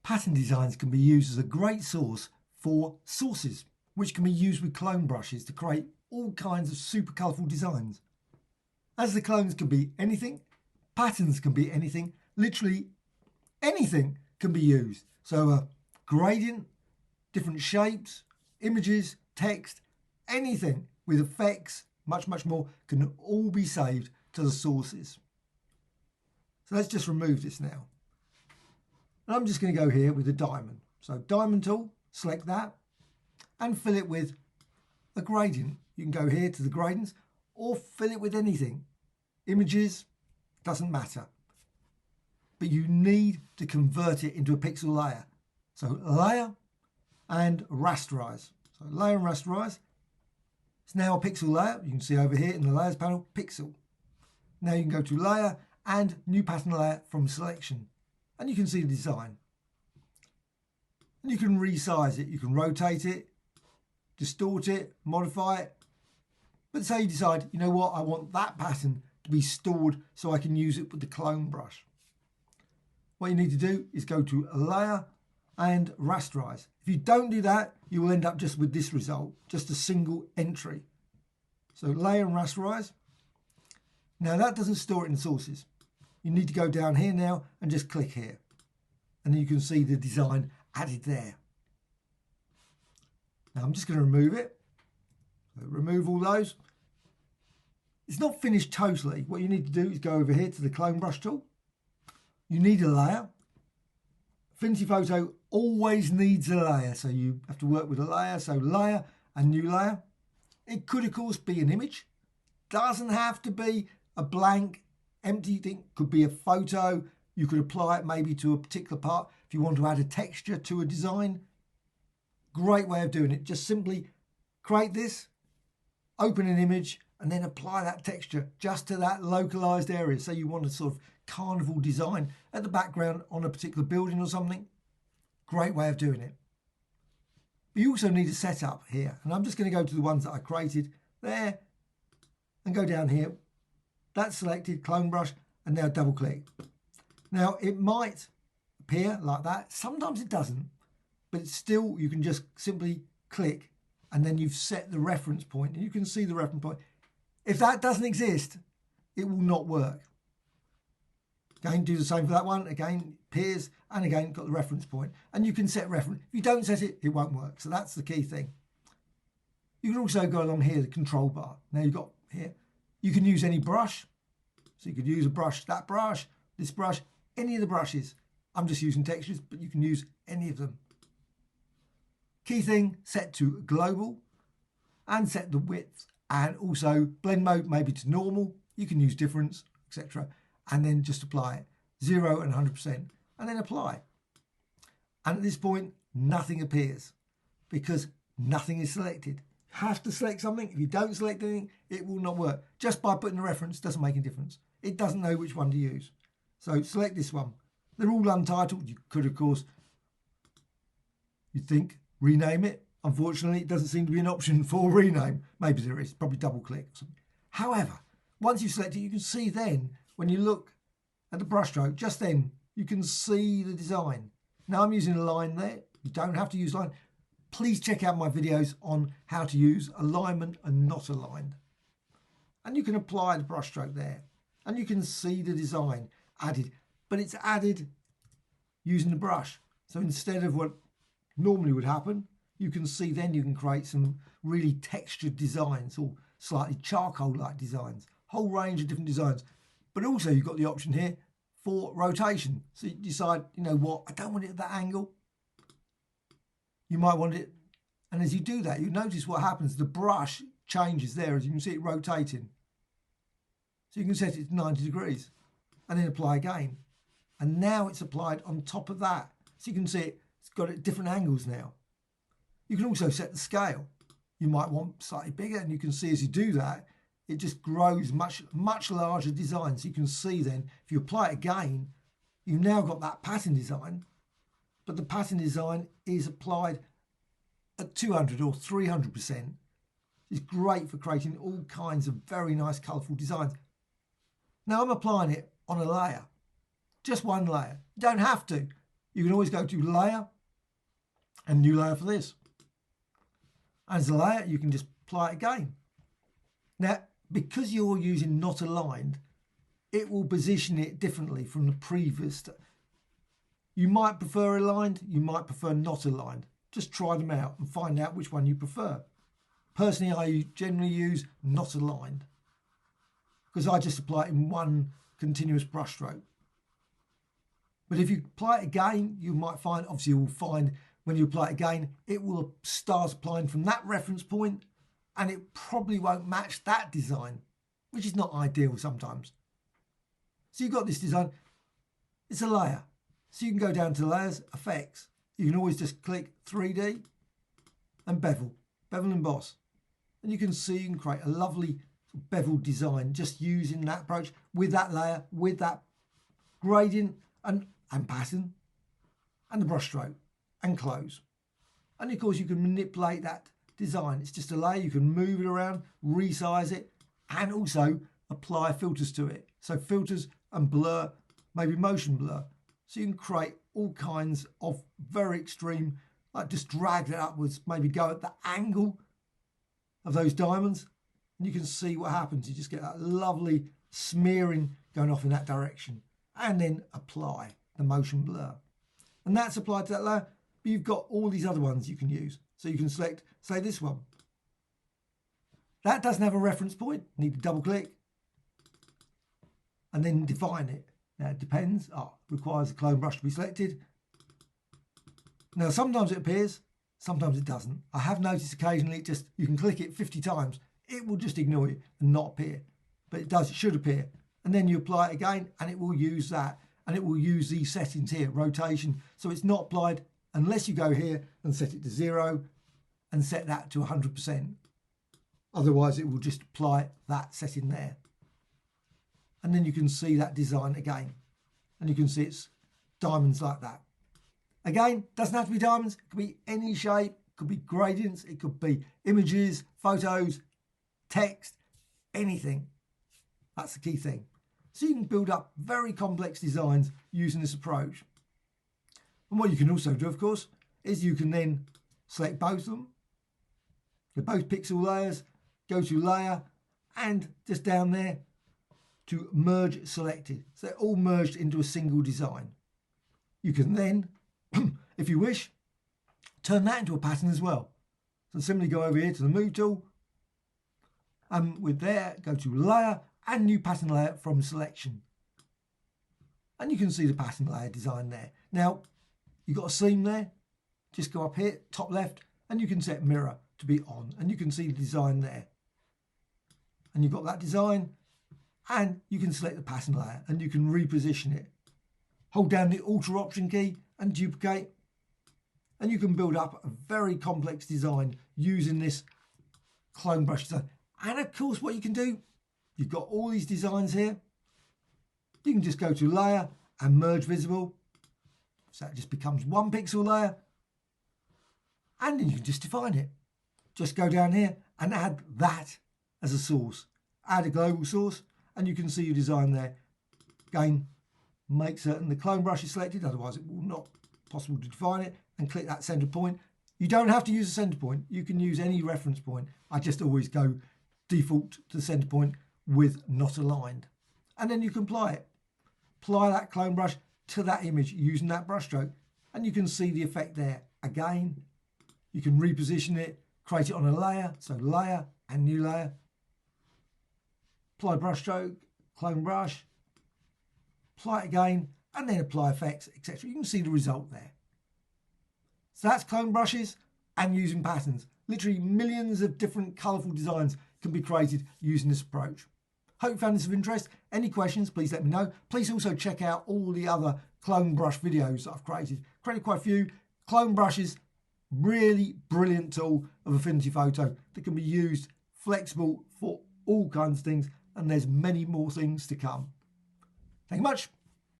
Pattern designs can be used as a great source for sources, which can be used with clone brushes to create all kinds of super colourful designs. As the clones can be anything, patterns can be anything, literally anything can be used. So a gradient, different shapes, images, text, anything with effects, much more, can all be saved to the sources. So let's just remove this now. And I'm just going to go here with a diamond. So diamond tool, select that and fill it with a gradient. You can go here to the gradients or fill it with anything. Images, doesn't matter. But you need to convert it into a pixel layer. So layer and rasterize. So layer and rasterize. It's now a pixel layer. You can see over here in the layers panel, pixel. Now you can go to layer and new pattern layer from selection. And you can see the design. And you can resize it. You can rotate it, distort it, modify it. But say you decide, you know what, I want that pattern to be stored so I can use it with the clone brush. What you need to do is go to layer and rasterize. If you don't do that, you will end up just with this result, just a single entry. So layer and rasterize. Now that doesn't store it in sources. You need to go down here now and just click here. And then you can see the design added there. Now I'm just going to remove it. So remove all those. It's not finished totally. What you need to do is go over here to the clone brush tool. You need a layer. Affinity Photo always needs a layer, so you have to work with a layer. So layer and new layer. It could of course be an image. Doesn't have to be a blank empty thing. Could be a photo. You could apply it maybe to a particular part. If you want to add a texture to a design, great way of doing it. Just simply create this, open an image, and then apply that texture just to that localized area. So you want a sort of carnival design at the background on a particular building or something. Great way of doing it. But you also need a setup here. And I'm just going to go to the ones that I created there and go down here. That's selected, clone brush, and now double click. Now it might appear like that. Sometimes it doesn't, but it's still, you can just simply click and then you've set the reference point and you can see the reference point. If that doesn't exist, it will not work. Again, do the same for that one. Again, appears, and again, got the reference point. And you can set reference. If you don't set it, it won't work. So that's the key thing. You can also go along here, the control bar. Now you've got here, you can use any brush. So you could use a brush, that brush, this brush, any of the brushes. I'm just using textures, but you can use any of them. Key thing, set to global and set the width. And also blend mode maybe to normal. You can use difference, etc. And then just apply it. 0 and 100%. And then apply. And at this point, nothing appears because nothing is selected. You have to select something. If you don't select anything, it will not work. Just by putting a reference doesn't make a difference. It doesn't know which one to use. So select this one. They're all untitled. You could, of course, you'd think, rename it. Unfortunately, it doesn't seem to be an option for rename. Maybe there is, probably double click or something. However, once you select it, you can see then, when you look at the brushstroke, just then, you can see the design. Now I'm using a line there. You don't have to use line. Please check out my videos on how to use alignment and not aligned. And you can apply the brushstroke there. And you can see the design added. But it's added using the brush. So instead of what normally would happen, you can see then you can create some really textured designs or slightly charcoal-like designs. Whole range of different designs. But also you've got the option here for rotation. So you decide, you know what, I don't want it at that angle. You might want it, and as you do that, you notice what happens. The brush changes there, as you can see it rotating. So you can set it to 90 degrees and then apply again. And now it's applied on top of that. So you can see it's got it at different angles now. You can also set the scale. You might want slightly bigger, and you can see as you do that, it just grows much larger design. So you can see then, if you apply it again, you've now got that pattern design, but the pattern design is applied at 200 or 300%. It's great for creating all kinds of very nice, colourful designs. Now I'm applying it on a layer, just one layer. You don't have to. you can always go to layer and new layer for this. As a layer, you can just apply it again. Now, because you're using not aligned, it will position it differently from the previous. You might prefer aligned, you might prefer not aligned. Just try them out and find out which one you prefer. Personally, I generally use not aligned because I just apply it in one continuous brush stroke. But if you apply it again, you might find, obviously you will find when you apply it again, it will start applying from that reference point and it probably won't match that design, which is not ideal sometimes. So you've got this design, it's a layer. So you can go down to layers, effects. You can always just click 3D and bevel emboss. And you can see you can create a lovely beveled design just using that approach with that layer, with that gradient and pattern and the brush stroke and close. And of course you can manipulate that design. It's just a layer, you can move it around, resize it and also apply filters to it. So filters and blur, maybe motion blur. So you can create all kinds of very extreme, like just drag that upwards, maybe go at the angle of those diamonds and you can see what happens. You just get that lovely smearing going off in that direction and then apply the motion blur. And that's applied to that layer, but you've got all these other ones you can use. So you can select, say this one. That doesn't have a reference point, you need to double click and then define it. Now it depends, requires the clone brush to be selected. Now sometimes it appears, sometimes it doesn't. I have noticed occasionally you can click it 50 times, it will just ignore you and not appear. But it should appear. And then you apply it again and it will use that. And it will use these settings here, rotation. So it's not applied unless you go here and set it to 0 and set that to 100%. Otherwise it will just apply that setting there. And then you can see that design again. And you can see it's diamonds like that. Again, doesn't have to be diamonds, it could be any shape, it could be gradients, it could be images, photos, text, anything. That's the key thing. So you can build up very complex designs using this approach. And what you can also do, of course, is you can then select both of them. They're both pixel layers, go to layer and just down there to merge selected. So they're all merged into a single design. You can then, if you wish, turn that into a pattern as well. So simply go over here to the move tool and with there, go to layer and new pattern layer from selection. And you can see the pattern layer design there. Now, you've got a seam there. Just go up here, top left, and you can set mirror to be on. And you can see the design there. And you've got that design. And you can select the pattern layer and you can reposition it. Hold down the Alt Option key and duplicate. And you can build up a very complex design using this clone brush design. And of course, what you can do, you've got all these designs here. You can just go to layer and merge visible. So it just becomes one pixel layer. And then you can just define it. Just go down here and add that as a source. Add a global source and you can see your design there. Again, make certain the clone brush is selected, otherwise it will not be possible to define it, and click that center point. You don't have to use a center point. You can use any reference point. I just always go default to the center point with not aligned. And then you can apply it. Apply that clone brush to that image using that brush stroke and you can see the effect there. Again, you can reposition it, create it on a layer, so layer and new layer. Apply brush stroke, clone brush, apply it again and then apply effects, etc. You can see the result there. So that's clone brushes and using patterns. Literally millions of different colourful designs can be created using this approach. Hope you found this of interest. Any questions, please let me know. Please also check out all the other clone brush videos that I've created. Created quite a few. Clone brushes, really brilliant tool of Affinity Photo that can be used flexible for all kinds of things, and there's many more things to come. Thank you much.